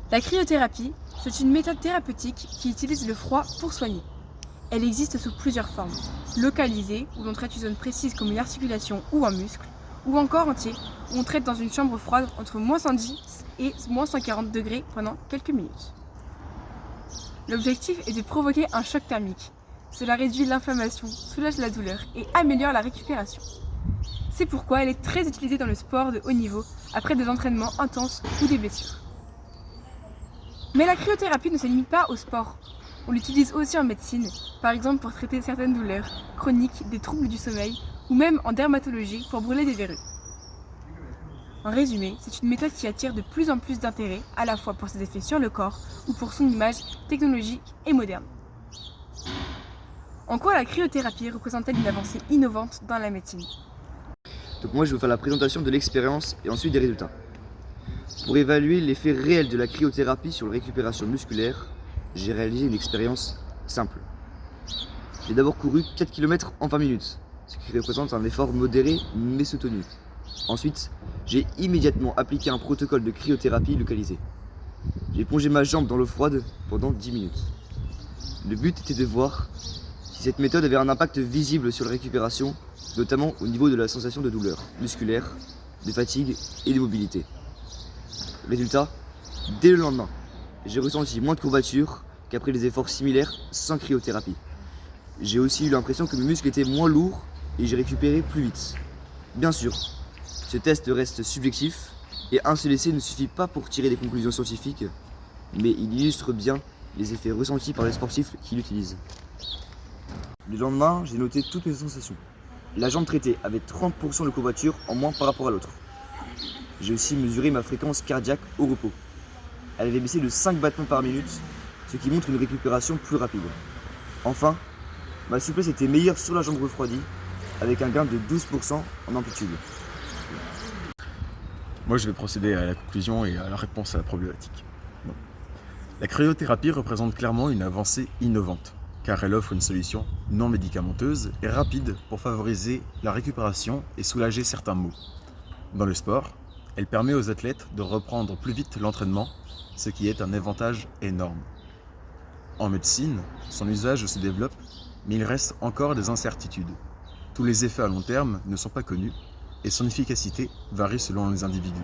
La cryothérapie, c'est une méthode thérapeutique qui utilise le froid pour soigner. Elle existe sous plusieurs formes. Localisée, où l'on traite une zone précise comme une articulation ou un muscle, ou encore entier, où on traite dans une chambre froide entre -110 et -140 degrés pendant quelques minutes. L'objectif est de provoquer un choc thermique. Cela réduit l'inflammation, soulage la douleur et améliore la récupération. C'est pourquoi elle est très utilisée dans le sport de haut niveau, après des entraînements intenses ou des blessures. Mais la cryothérapie ne se limite pas au sport. On l'utilise aussi en médecine, par exemple pour traiter certaines douleurs chroniques, des troubles du sommeil, ou même en dermatologie pour brûler des verrues. En résumé, c'est une méthode qui attire de plus en plus d'intérêt, à la fois pour ses effets sur le corps ou pour son image technologique et moderne. En quoi la cryothérapie représente-t-elle une avancée innovante dans la médecine? Donc moi je vais vous faire la présentation de l'expérience et ensuite des résultats. Pour évaluer l'effet réel de la cryothérapie sur la récupération musculaire, j'ai réalisé une expérience simple. J'ai d'abord couru 4 km en 20 minutes, ce qui représente un effort modéré mais soutenu. Ensuite, j'ai immédiatement appliqué un protocole de cryothérapie localisé. J'ai plongé ma jambe dans l'eau froide pendant 10 minutes. Le but était de voir si cette méthode avait un impact visible sur la récupération, notamment au niveau de la sensation de douleur musculaire, de fatigue et de mobilité. Résultat, dès le lendemain, j'ai ressenti moins de courbatures qu'après des efforts similaires sans cryothérapie. J'ai aussi eu l'impression que mes muscles étaient moins lourds et j'ai récupéré plus vite. Bien sûr, ce test reste subjectif et un seul essai ne suffit pas pour tirer des conclusions scientifiques, mais il illustre bien les effets ressentis par les sportifs qui l'utilisent. Le lendemain, j'ai noté toutes mes sensations. La jambe traitée avait 30% de courbature en moins par rapport à l'autre. J'ai aussi mesuré ma fréquence cardiaque au repos. Elle avait baissé de 5 battements par minute, ce qui montre une récupération plus rapide. Enfin, ma souplesse était meilleure sur la jambe refroidie, avec un gain de 12% en amplitude. Moi, je vais procéder à la conclusion et à la réponse à la problématique. Bon. La cryothérapie représente clairement une avancée innovante, car elle offre une solution non médicamenteuse et rapide pour favoriser la récupération et soulager certains maux. Dans le sport, elle permet aux athlètes de reprendre plus vite l'entraînement, ce qui est un avantage énorme. En médecine, son usage se développe, mais il reste encore des incertitudes. Tous les effets à long terme ne sont pas connus et son efficacité varie selon les individus.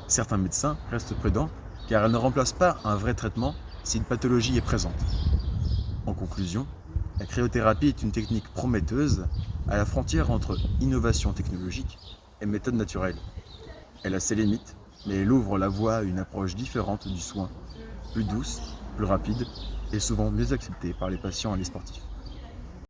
Certains médecins restent prudents car elle ne remplace pas un vrai traitement si une pathologie est présente. En conclusion, la cryothérapie est une technique prometteuse à la frontière entre innovation technologique et méthode naturelle. Elle a ses limites, mais elle ouvre la voie à une approche différente du soin, plus douce, plus rapide et souvent mieux acceptée par les patients et les sportifs.